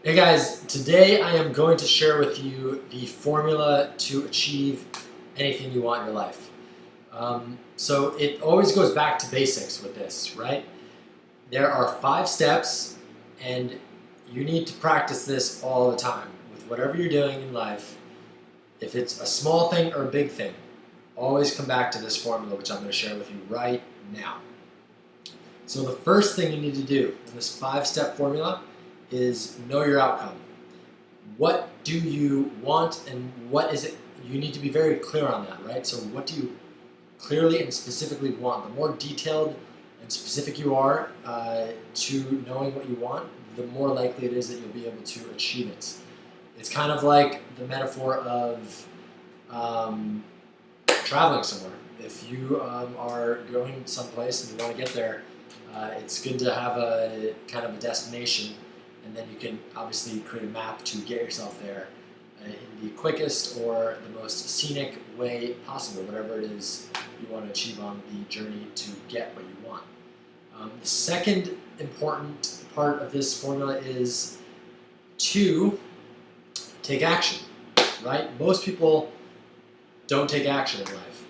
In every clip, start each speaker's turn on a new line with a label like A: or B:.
A: Hey guys, today I am going to share with you the formula to achieve anything you want in your life. So it always goes back to basics with this, right? There are 5 steps, and you need to practice this all the time with whatever you're doing in life. If it's a small thing or a big thing, always come back to this formula, which I'm going to share with you right now. So the first thing you need to do in this 5-step formula is know your outcome. What do you want, and what is it? You need to be very clear on that, right? So what do you clearly and specifically want? The more detailed and specific you are to knowing what you want, the more likely it is that you'll be able to achieve it. It's kind of like the metaphor of traveling somewhere. If you are going someplace and you want to get there, it's good to have a kind of a destination, and then you can obviously create a map to get yourself there in the quickest or the most scenic way possible, whatever it is you want to achieve on the journey to get what you want. The second important part of this formula is to take action, right? Most people don't take action in life.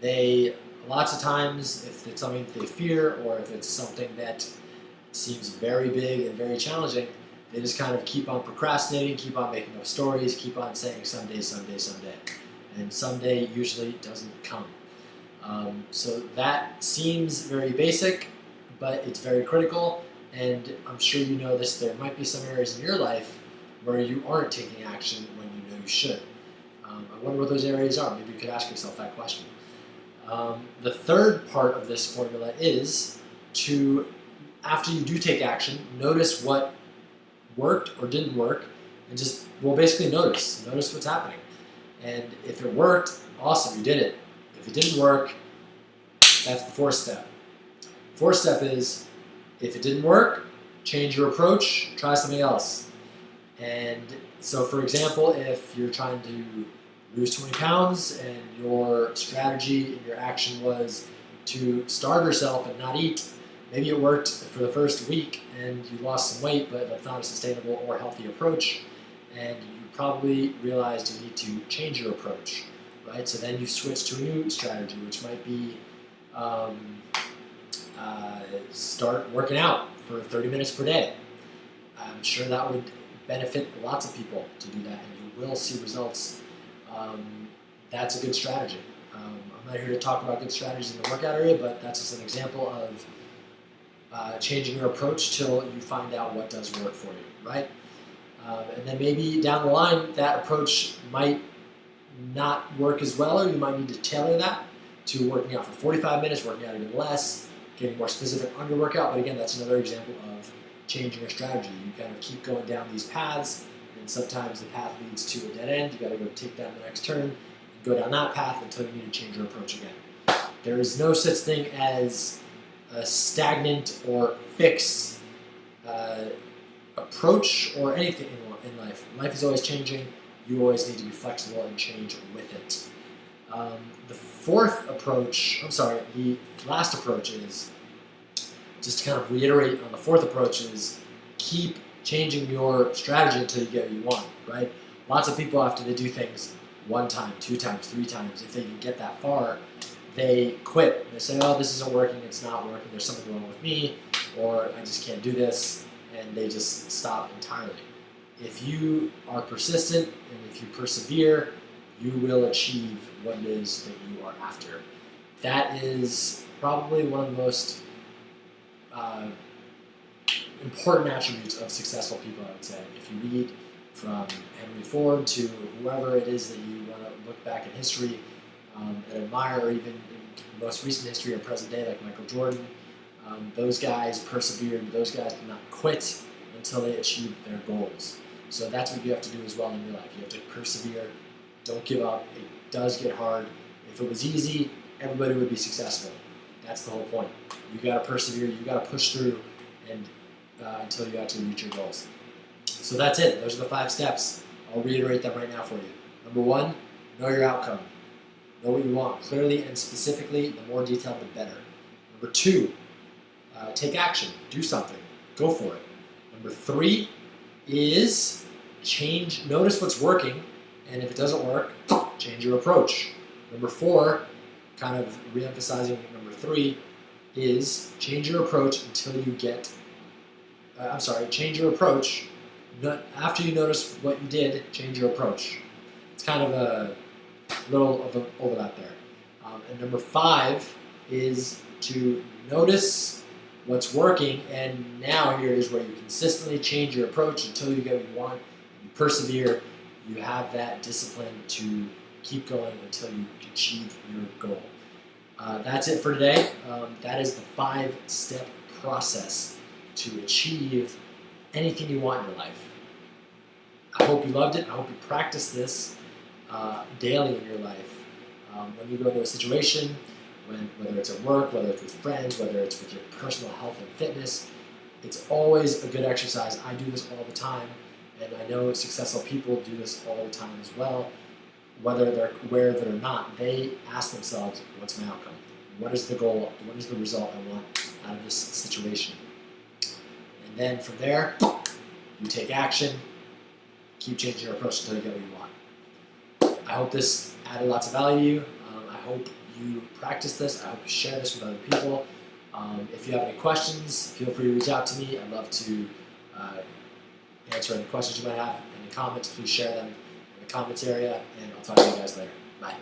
A: They, lots of times, if it's something that they fear or if it's something that seems very big and very challenging, they just kind of keep on procrastinating, keep on making up stories, keep on saying someday, someday, someday. And someday usually doesn't come. So that seems very basic, but it's very critical. And I'm sure you know this, there might be some areas in your life where you aren't taking action when you know you should. I wonder what those areas are. Maybe you could ask yourself that question. The third part of this formula is to, after you do take action, notice what worked or didn't work, and just, well, basically notice what's happening. And if it worked, awesome, you did it. If it didn't work, that's the fourth step. Fourth step is, if it didn't work, change your approach, try something else. And so, for example, if you're trying to lose 20 pounds and your strategy and your action was to starve yourself and not eat, maybe it worked for the first week and you lost some weight, but that's not a sustainable or healthy approach, and you probably realized you need to change your approach, right? So then you switch to a new strategy, which might be start working out for 30 minutes per day. I'm sure that would benefit lots of people to do that, and you will see results. That's a good strategy. I'm not here to talk about good strategies in the workout area, but that's just an example of changing your approach till you find out what does work for you, right? And then maybe down the line, that approach might not work as well, or you might need to tailor that to working out for 45 minutes, working out even less, getting more specific on your workout. But again, that's another example of changing your strategy. You kind of keep going down these paths, and sometimes the path leads to a dead end. You got to go take down the next turn and go down that path until you need to change your approach again. There is no such thing as a stagnant or fixed approach or anything in life. Life is always changing. You always need to be flexible and change with it. The last approach is, just to kind of reiterate on the fourth approach, is keep changing your strategy until you get what you want, right? Lots of people, after they do things 1 time, 2 times, 3 times, if they can get that far, they quit. They say, oh, this isn't working, it's not working, there's something wrong with me, or I just can't do this, and they just stop entirely. If you are persistent and if you persevere, you will achieve what it is that you are after. That is probably one of the most important attributes of successful people, I would say. If you read from Henry Ford to whoever it is that you want to look back in history and admire, or even in most recent history or present day, like Michael Jordan, those guys persevered. Those guys did not quit until they achieved their goals. So that's what you have to do as well in your life. You have to persevere. Don't give up. It does get hard. If it was easy, everybody would be successful. That's the whole point. You got to persevere. You got to push through and until you actually reach your goals. So that's it. Those are the 5 steps. I'll reiterate them right now for you. Number 1, know your outcome. Know what you want clearly and specifically. The more detailed, the better. Number 2, take action. Do something. Go for it. Number 3, is notice what's working, and if it doesn't work, change your approach. Number 4, kind of re-emphasizing number 3, is change your approach until you get, change your approach. After you notice what you did, change your approach. It's kind of a little of an overlap there. And number 5 is to notice what's working, and now here is where you consistently change your approach until you get what you want. You persevere. You have that discipline to keep going until you achieve your goal. That's it for today. That is the 5-step process to achieve anything you want in your life. I hope you loved it. I hope you practice this daily in your life. When you go into a situation, whether it's at work, whether it's with friends, whether it's with your personal health and fitness, it's always a good exercise. I do this all the time, and I know successful people do this all the time as well. Whether they're aware of it or not, they ask themselves, what's my outcome? What is the goal? What is the result I want out of this situation? And then from there, you take action, keep changing your approach until you get what you want. I hope this added lots of value to you. I hope you practice this. I hope you share this with other people. If you have any questions, feel free to reach out to me. I'd love to answer any questions you might have. Any comments, please share them in the comments area, and I'll talk to you guys later. Bye.